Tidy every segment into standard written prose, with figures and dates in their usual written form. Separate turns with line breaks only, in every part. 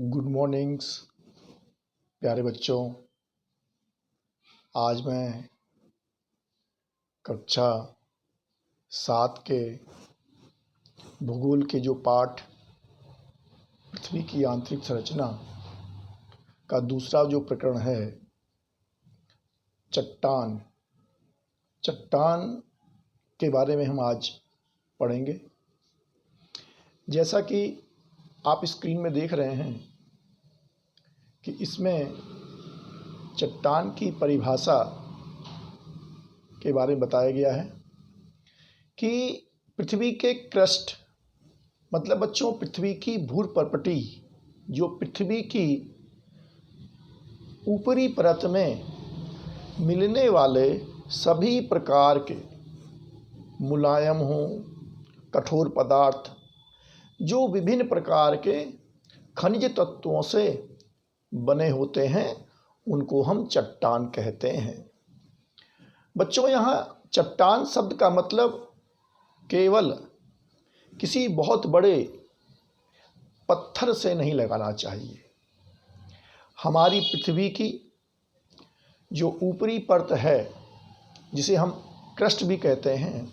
Good mornings प्यारे बच्चों। आज मैं कक्षा 7 के भूगोल के जो पाठ पृथ्वी की आंतरिक संरचना का दूसरा जो प्रकरण है चट्टान के बारे में हम आज पढ़ेंगे। जैसा कि आप स्क्रीन में देख रहे हैं कि इसमें चट्टान की परिभाषा के बारे में बताया गया है कि पृथ्वी के क्रस्ट मतलब बच्चों पृथ्वी की भूपर्पटी जो पृथ्वी की ऊपरी परत में मिलने वाले सभी प्रकार के मुलायम हों कठोर पदार्थ जो विभिन्न प्रकार के खनिज तत्वों से बने होते हैं उनको हम चट्टान कहते हैं। बच्चों यहाँ चट्टान शब्द का मतलब केवल किसी बहुत बड़े पत्थर से नहीं लगाना चाहिए। हमारी पृथ्वी की जो ऊपरी परत है जिसे हम क्रस्ट भी कहते हैं,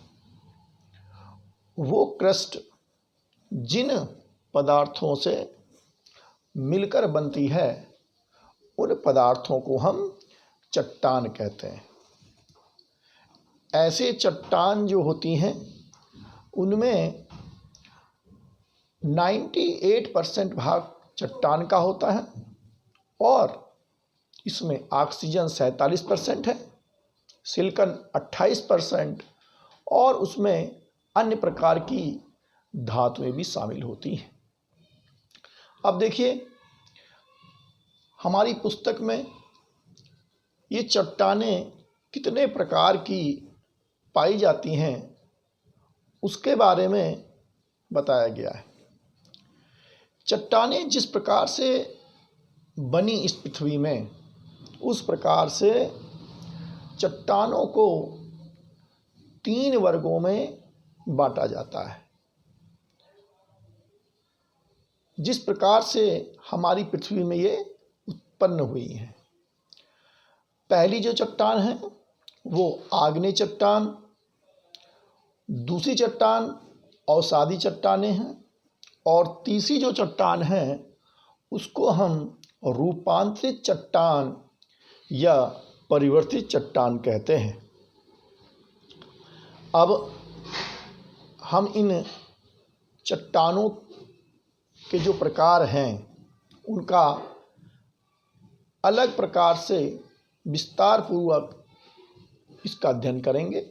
वो क्रस्ट जिन पदार्थों से मिलकर बनती है उन पदार्थों को हम चट्टान कहते हैं। ऐसे चट्टान जो होती हैं उनमें 98% भाग चट्टान का होता है और इसमें ऑक्सीजन 47% है, सिलिकॉन 28% और उसमें अन्य प्रकार की धातुएं भी शामिल होती हैं। अब देखिए हमारी पुस्तक में ये चट्टानें कितने प्रकार की पाई जाती हैं उसके बारे में बताया गया है। चट्टानें जिस प्रकार से बनी इस पृथ्वी में उस प्रकार से चट्टानों को 3 वर्गों में बांटा जाता है। जिस प्रकार से हमारी पृथ्वी में ये उत्पन्न हुई हैं, पहली जो चट्टान है वो आग्नेय चट्टान, दूसरी चट्टान अवसादी चट्टानें हैं और तीसरी जो चट्टान है उसको हम रूपांतरित चट्टान या परिवर्तित चट्टान कहते हैं। अब हम इन चट्टानों के जो प्रकार हैं उनका अलग प्रकार से विस्तार पूर्वक इसका अध्ययन करेंगे।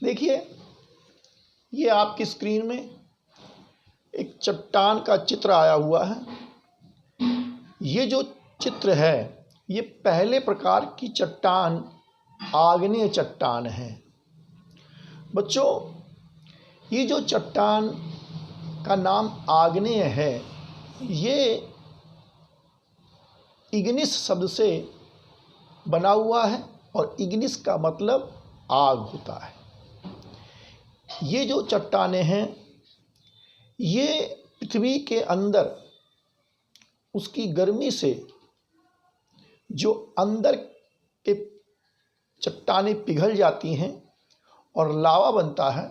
देखिए ये आपकी स्क्रीन में एक चट्टान का चित्र आया हुआ है। ये जो चित्र है ये पहले प्रकार की चट्टान आग्नेय चट्टान है। बच्चों ये जो चट्टान का नाम आग्नेय है ये इग्निस शब्द से बना हुआ है और इग्निस का मतलब आग होता है। ये जो चट्टानें हैं ये पृथ्वी के अंदर उसकी गर्मी से जो अंदर के चट्टानें पिघल जाती हैं और लावा बनता है,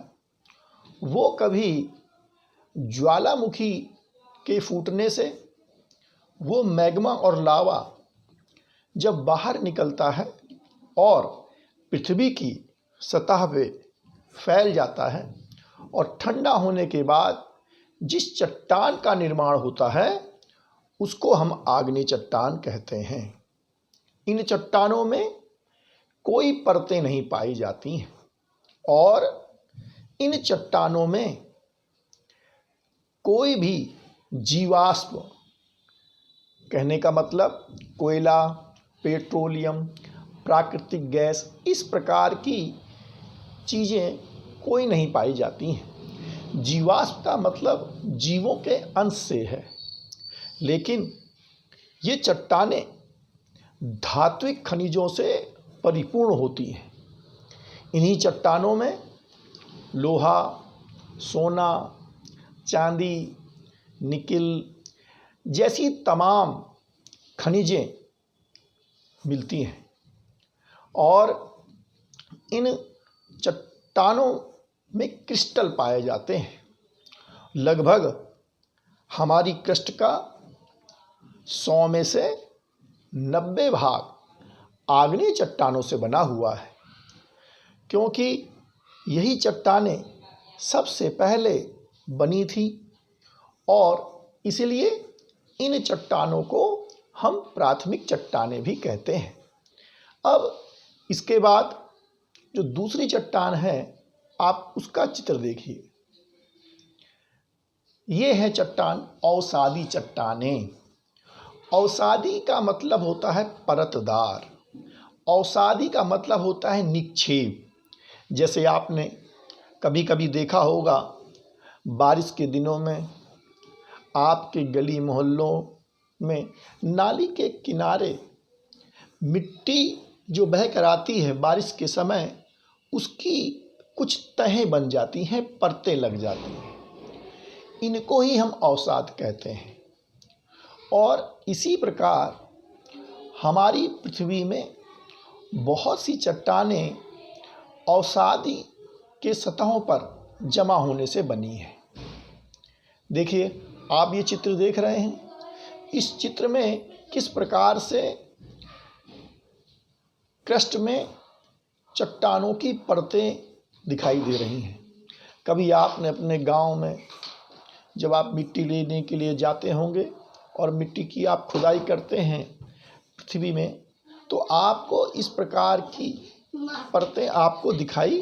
वो कभी ज्वालामुखी के फूटने से वो मैग्मा और लावा जब बाहर निकलता है और पृथ्वी की सतह पे फैल जाता है और ठंडा होने के बाद जिस चट्टान का निर्माण होता है उसको हम आग्नेय चट्टान कहते हैं। इन चट्टानों में कोई परतें नहीं पाई जाती हैं और इन चट्टानों में कोई भी जीवाश्म कहने का मतलब कोयला, पेट्रोलियम, प्राकृतिक गैस इस प्रकार की चीज़ें कोई नहीं पाई जाती हैं। जीवाश्म का मतलब जीवों के अंश से है, लेकिन ये चट्टानें धात्विक खनिजों से परिपूर्ण होती हैं। इन्हीं चट्टानों में लोहा, सोना, चांदी, निकिल, जैसी तमाम खनिजें मिलती हैं और इन चट्टानों में क्रिस्टल पाए जाते हैं। लगभग हमारी क्रस्ट का 100 में से 90 भाग आग्नेय चट्टानों से बना हुआ है, क्योंकि यही चट्टानें सबसे पहले बनी थी और इसलिए इन चट्टानों को हम प्राथमिक चट्टानें भी कहते हैं। अब इसके बाद जो दूसरी चट्टान है, आप उसका चित्र देखिए। ये है चट्टान अवसादी चट्टानें। अवसादी का मतलब होता है परतदार, अवसादी का मतलब होता है निक्षेप। जैसे आपने कभी कभी देखा होगा, बारिश के दिनों में आपके गली मोहल्लों में नाली के किनारे मिट्टी जो बह कर आती है बारिश के समय, उसकी कुछ तहें बन जाती हैं, परतें लग जाती हैं। इनको ही हम अवसाद कहते हैं। और इसी प्रकार हमारी पृथ्वी में बहुत सी चट्टानें अवसादी के सतहों पर जमा होने से बनी है। देखिए, आप ये चित्र देख रहे हैं। इस चित्र में किस प्रकार से क्रस्ट में चट्टानों की परतें दिखाई दे रही हैं। कभी आपने अपने गांव में जब आप मिट्टी लेने के लिए जाते होंगे और मिट्टी की आप खुदाई करते हैं पृथ्वी में, तो आपको इस प्रकार की परतें आपको दिखाई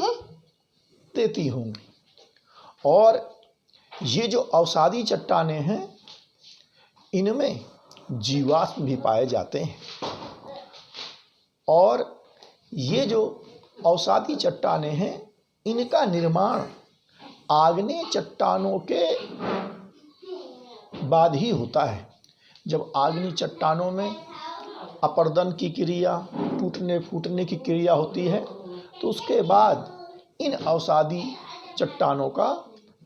देती होंगी। और ये जो अवसादी चट्टानें हैं, इनमें जीवाश्म भी पाए जाते हैं। और ये जो अवसादी चट्टानें हैं, इनका निर्माण आग्नेय चट्टानों के बाद ही होता है। जब आग्नेय चट्टानों में अपरदन की क्रिया, टूटने फूटने की क्रिया होती है, तो उसके बाद इन अवसादी चट्टानों का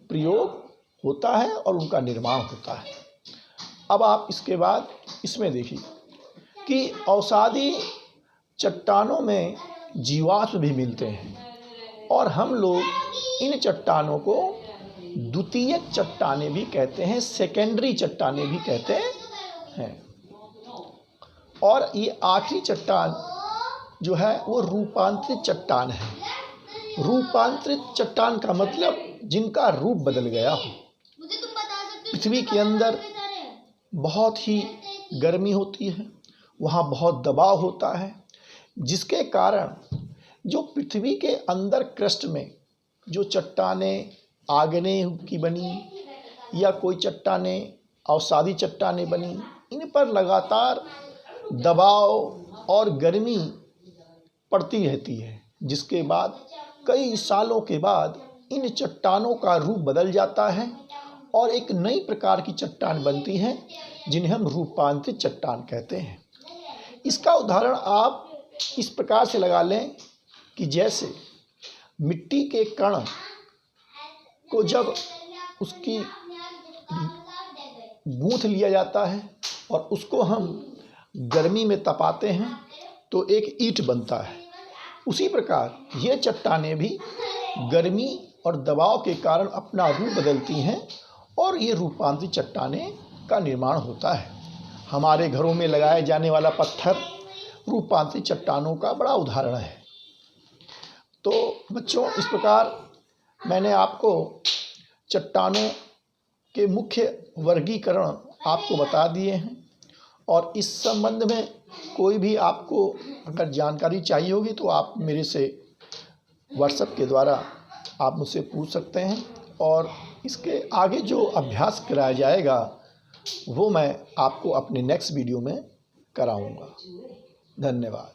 प्रयोग होता है और उनका निर्माण होता है। अब आप इसके बाद इसमें देखिए कि अवसादी चट्टानों में जीवाश्म भी मिलते हैं और हम लोग इन चट्टानों को द्वितीयक चट्टानें भी कहते हैं, सेकेंडरी चट्टानें भी कहते हैं। और ये आखिरी चट्टान जो है वो रूपांतरित चट्टान है। रूपांतरित चट्टान का मतलब जिनका रूप बदल गया हो। पृथ्वी के अंदर बहुत ही गर्मी होती है, वहाँ बहुत दबाव होता है, जिसके कारण जो पृथ्वी के अंदर क्रस्ट में जो चट्टानें आग्नेय की बनी या कोई चट्टानें अवसादी चट्टानें बनी, इन पर लगातार दबाव और गर्मी पड़ती रहती है, जिसके बाद कई सालों के बाद इन चट्टानों का रूप बदल जाता है और एक नई प्रकार की चट्टान बनती हैं, जिन्हें हम रूपांतरित चट्टान कहते हैं। इसका उदाहरण आप इस प्रकार से लगा लें कि जैसे मिट्टी के कण को जब उसकी गूंथ लिया जाता है और उसको हम गर्मी में तपाते हैं तो एक ईंट बनता है, उसी प्रकार ये चट्टानें भी गर्मी और दबाव के कारण अपना रूप बदलती हैं और ये रूपांतरित चट्टानें का निर्माण होता है। हमारे घरों में लगाए जाने वाला पत्थर रूपांतरित चट्टानों का बड़ा उदाहरण है। तो बच्चों, इस प्रकार मैंने आपको चट्टानों के मुख्य वर्गीकरण आपको बता दिए हैं और इस संबंध में कोई भी आपको अगर जानकारी चाहिए होगी तो आप मेरे से व्हाट्सएप के द्वारा आप मुझसे पूछ सकते हैं और इसके आगे जो अभ्यास कराया जाएगा वो मैं आपको अपने नेक्स्ट वीडियो में कराऊंगा। धन्यवाद।